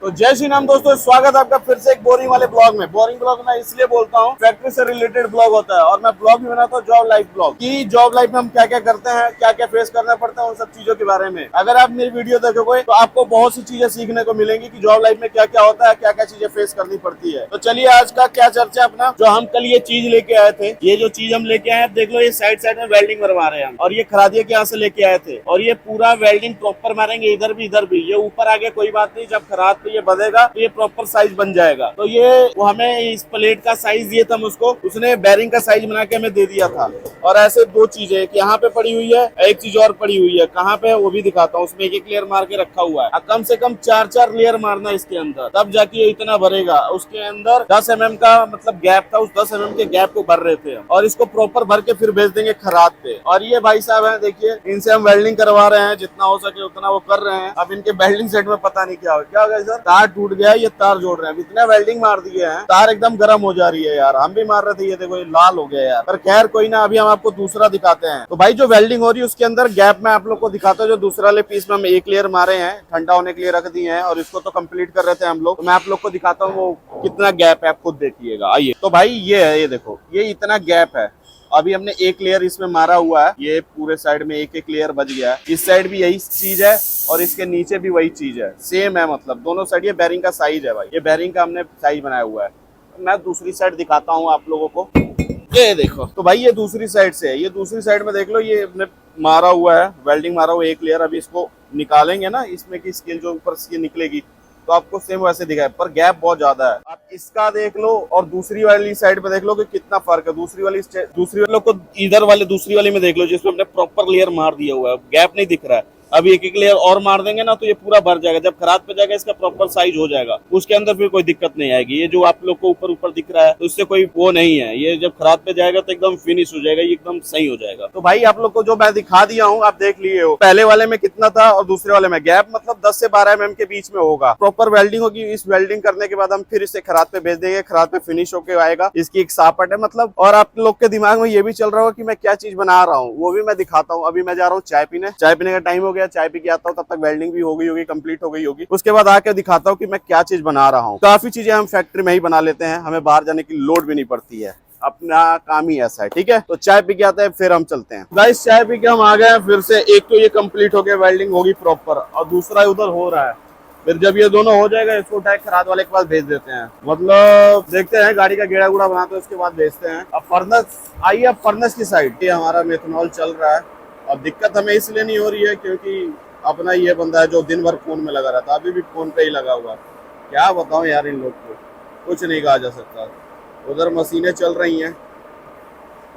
तो जय श्री राम दोस्तों, स्वागत है आपका फिर से एक बोरिंग वाले ब्लॉग में। बोरिंग ब्लॉग मैं इसलिए बोलता हूँ, फैक्ट्री से रिलेटेड ब्लॉग होता है और मैं ब्लॉग भी बनाता हूँ जॉब लाइफ ब्लॉग की। जॉब लाइफ में हम क्या क्या करते हैं, क्या क्या फेस करना पड़ता है, उन सब चीजों के बारे में अगर आप मेरी वीडियो देखोगे तो आपको बहुत सी चीजें सीखने को मिलेंगी कि जॉब लाइफ में क्या क्या होता है, क्या क्या चीजें फेस करनी पड़ती है। तो चलिए आज का क्या चर्चा अपना, जो हम कल ये चीज लेके आए थे, ये जो चीज हम लेके आए देख लो, ये साइड साइड में वेल्डिंग मरवा रहे हैं हम, और ये खरादिया के यहाँ से लेके आए थे और ये पूरा वेल्डिंग प्रॉपर मारेंगे, इधर भी इधर भी। ये ऊपर आगे कोई बात नहीं, जब खराद पे ये बंधेगा तो ये प्रॉपर साइज बन जाएगा। तो ये वो हमें इस प्लेट का साइज दिए थे उसको, उसने बैरिंग का साइज बना के हमें दे दिया था। और ऐसे दो चीजें, एक यहाँ पे पड़ी हुई है, एक चीज और पड़ी हुई है, कहाँ पे वो भी दिखाता हूँ। उसमें एक एक लेयर मार के रखा हुआ है, कम से कम 4-4 लेयर मारना इसके अंदर, तब जाके ये इतना भरेगा। उसके अंदर 10 mm का मतलब गैप था, उस 10 mm के गैप को भर रहे थे और इसको प्रॉपर भर के फिर भेज देंगे खराद पे। और ये भाई साहब है, देखिए इनसे हम वेल्डिंग करवा रहे हैं, जितना हो सके उतना वो कर रहे हैं। अब इनके वेल्डिंग सेट में पता नहीं क्या हो गया सर, तार टूट गया, ये तार जोड़ रहे हैं। इतने वेल्डिंग मार दिए हैं, तार एकदम गर्म हो जा रही है यार। हम भी मार रहे थे, ये देखो ये लाल हो गया यार, पर खैर कोई ना, अभी हम आपको दूसरा दिखाते हैं। तो भाई जो वेल्डिंग हो रही है उसके अंदर गैप में आप लोग को दिखाता हूँ। जो दूसरा वाले पीस में हम एक लेयर मारे हैं, ठंडा होने के लिए रख दिए हैं और इसको तो कंप्लीट कर रहे थे हम लोग। तो मैं आप लोग को दिखाता हूँ वो कितना गैप है, आप खुद देखिएगा। आइए, तो भाई ये है, ये देखो ये इतना गैप है। अभी हमने एक लेयर इसमें मारा हुआ है, ये पूरे साइड में एक एक लेयर बच गया है। इस साइड भी यही चीज है और इसके नीचे भी वही चीज है, सेम है, मतलब दोनों साइड। ये बैरिंग का साइज है भाई, ये बैरिंग का हमने साइज बनाया हुआ है। मैं दूसरी साइड दिखाता हूँ आप लोगों को, ये देखो। तो भाई ये दूसरी साइड से है, ये दूसरी साइड में देख लो, ये हमने मारा हुआ है, वेल्डिंग मारा हुआ है एक लेयर। अभी इसको निकालेंगे ना, इसमें की स्किन जो ऊपर से निकलेगी तो आपको सेम वैसे दिखाए, पर गैप बहुत ज्यादा है। आप इसका देख लो और दूसरी वाली साइड में देख लो कि कितना फर्क है। दूसरी वाली को इधर वाले दूसरी वाली में देख लो, जिसमें हमने प्रॉपर लेयर मार दिया हुआ है, गैप नहीं दिख रहा है। अभी एक एक लेयर और मार देंगे ना तो ये पूरा भर जाएगा। जब खराद पे जाएगा इसका प्रॉपर साइज हो जाएगा, उसके अंदर फिर कोई दिक्कत नहीं आएगी। ये जो आप लोग को ऊपर ऊपर दिख रहा है तो उससे कोई वो नहीं है, ये जब खराद पे जाएगा तो एकदम फिनिश हो जाएगा, ये एकदम सही हो जाएगा। तो भाई आप लोग को जो मैं दिखा दिया हूँ आप देख लिए हो, पहले वाले में कितना था और दूसरे वाले में गैप मतलब 10 से 12 mm के बीच में होगा। प्रॉपर वेल्डिंग होगी, इस वेल्डिंग करने के बाद हम फिर इसे खराद पे भेज देंगे, खराद पे फिनिश होके आएगा। इसकी एक सापट है मतलब। और आप लोग के दिमाग में ये भी चल रहा होगा कि मैं क्या चीज बना रहा हूँ, वो भी मैं दिखाता हूँ। अभी मैं जा रहा हूँ चाय पीने, चाय पीने का टाइम हो गया, चाय पी के आता हूँ, तब तक वेल्डिंग भी हो गई होगी, कंप्लीट हो गई होगी। उसके बाद आके दिखाता हूँ कि मैं क्या चीज बना रहा हूँ। काफी चीजें हम फैक्ट्री में ही बना लेते हैं, हमें बाहर जाने की लोड भी नहीं पड़ती है, अपना काम ही ऐसा है। ठीक है, तो चाय पी के आते हैं, फिर हम चलते हैं। गाइस चाय पी के हम आ गए हैं फिर से। एक तो ये कंप्लीट हो गया, वेल्डिंग होगी प्रॉपर, और दूसरा उधर हो रहा है। फिर जब ये दोनों हो जाएगा इसको उठा के खराद वाले के पास भेज देते हैं। मतलब देखते हैं, गाड़ी का गेड़ा गुड़ा बनाते हैं, उसके बाद भेजते हैं। अब फर्नेस आइए, अब फर्नेस की साइड ये हमारा मेथनॉल चल रहा है। अब दिक्कत हमें इसलिए नहीं हो रही है क्योंकि अपना ये बंदा है जो दिन भर फोन में लगा रहता है, अभी भी फोन पे ही लगा हुआ। क्या बताऊं यार, इन लोग को कुछ नहीं कहा जा सकता। उधर मशीनें चल रही हैं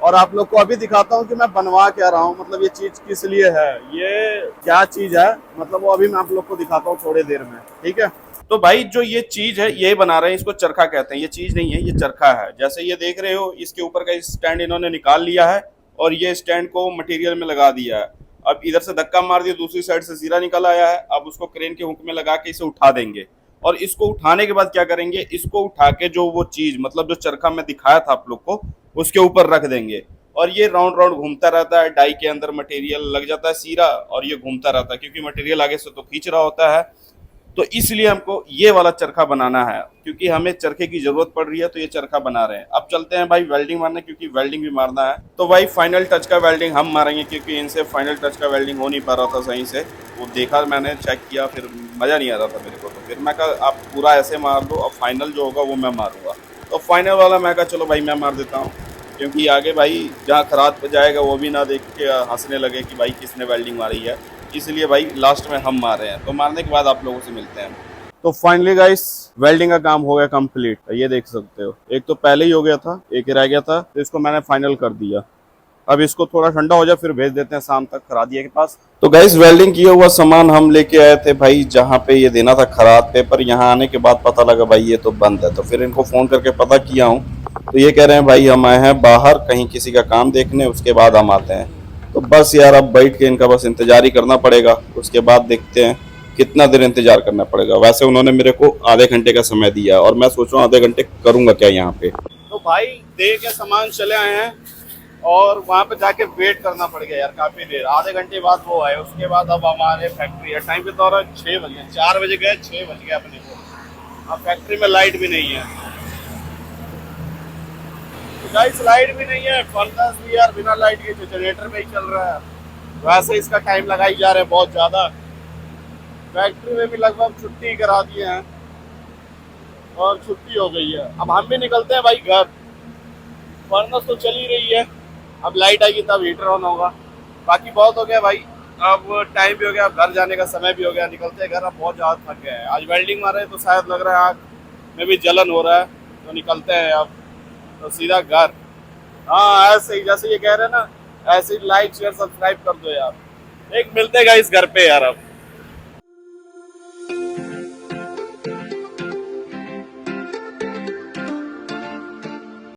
और आप लोग को अभी दिखाता हूँ कि मैं बनवा क्या रहा हूँ, मतलब ये चीज किस लिए है, ये क्या चीज है, मतलब वो अभी मैं आप लोग को दिखाता हूँ थोड़ी देर में। ठीक है, तो भाई जो ये चीज है ये बना रहे हैं, इसको चरखा कहते हैं। ये चीज नहीं है, ये चरखा है। जैसे ये देख रहे हो, इसके ऊपर का स्टैंड इन्होंने निकाल लिया है और ये स्टैंड को मटेरियल में लगा दिया है। अब इधर से धक्का मार दिया, दूसरी साइड से जीरा निकल आया है। अब उसको क्रेन के हुक में लगा के इसे उठा देंगे और इसको उठाने के बाद क्या करेंगे, इसको उठा के जो वो चीज मतलब जो चरखा में दिखाया था आप लोग को, उसके ऊपर रख देंगे और ये राउंड राउंड घूमता रहता है। डाई के अंदर मटेरियल लग जाता है सीरा और ये घूमता रहता है, क्योंकि मटेरियल आगे से तो खींच रहा होता है। तो इसलिए हमको ये वाला चरखा बनाना है, क्योंकि हमें चरखे की जरूरत पड़ रही है, तो ये चरखा बना रहे हैं। अब चलते हैं भाई वेल्डिंग मारने, क्योंकि वेल्डिंग भी मारना है। तो भाई फाइनल टच का वेल्डिंग हम मारेंगे, क्योंकि इनसे फाइनल टच का वेल्डिंग हो नहीं पा रहा था सही से। वो देखा, मैंने चेक किया, फिर मज़ा नहीं आ रहा था मेरे को। तो फिर मैं कहा आप पूरा ऐसे मार दो, अब फाइनल जो होगा वो मैं मारूंगा। तो फाइनल वाला मैं कहा चलो भाई मैं मार देता हूँ, क्योंकि आगे भाई जहाँ खराद पे जाएगा वो भी ना देख के हंसने लगे कि भाई किसने वेल्डिंग मारी है। इसलिए भाई लास्ट में हम मार रहे हैं। तो मारने के बाद आप लोगों से मिलते हैं। तो फाइनली गाइस वेल्डिंग का काम हो गया कंप्लीट, ये देख सकते हो। एक तो पहले ही हो गया था, एक रह गया था, तो इसको मैंने फाइनल कर दिया। अब इसको थोड़ा ठंडा हो जाए फिर भेज देते हैं शाम तक खरादिया के पास। तो गाइस वेल्डिंग किया हुआ सामान हम लेके आए थे भाई, जहाँ पे ये देना था खराद पे, पर यहाँ आने के बाद पता लगा भाई ये तो बंद है। तो फिर इनको फोन करके पता किया हूँ, तो ये कह रहे हैं भाई हम आए हैं बाहर कहीं किसी का काम देखने, उसके बाद हम आते हैं। तो बस यार अब बैठ के इनका बस इंतजार ही करना पड़ेगा, उसके बाद देखते हैं कितना देर इंतजार करना पड़ेगा। वैसे उन्होंने मेरे को आधे घंटे का समय दिया और मैं सोच रहा हूँ आधे घंटे करूंगा क्या यहाँ पे। तो भाई दे के सामान चले आए हैं और वहाँ पे जाके वेट करना पड़ गया यार काफी देर। आधे घंटे बाद वो आए, उसके बाद अब हमारे फैक्ट्री है। टाइम पे तो 6 बजे, 4 बजे गए, 6 बज गए अपने को। अब फैक्ट्री में लाइट भी नहीं है, गाइस लाइट भी नहीं है, फर्नेस भी यार बिना लाइट के जनरेटर में ही चल रहा है। वैसे इसका टाइम लगाई जा रहे हैं बहुत ज्यादा। फैक्ट्री में भी लगभग छुट्टी करा दिए हैं और छुट्टी हो गई है। अब हम भी निकलते हैं भाई घर। फर्नेस तो चल ही रही है, अब लाइट आएगी तब हीटर ऑन होगा। बाकी बहुत हो गया भाई, अब टाइम भी हो गया, अब घर जाने का समय भी हो गया, निकलते हैं घर। अब बहुत ज़्यादा थक गए हैं, आज वेल्डिंग मारे तो शायद लग रहा है आँख में भी जलन हो रहा है, तो निकलते हैं अब तो सीधा घर। हाँ ऐसे ही जैसे ये कह रहे हैं ना, ऐसे ही लाइक शेयर सब्सक्राइब कर दो यार। एक मिलते हैं इस घर पे यार अब।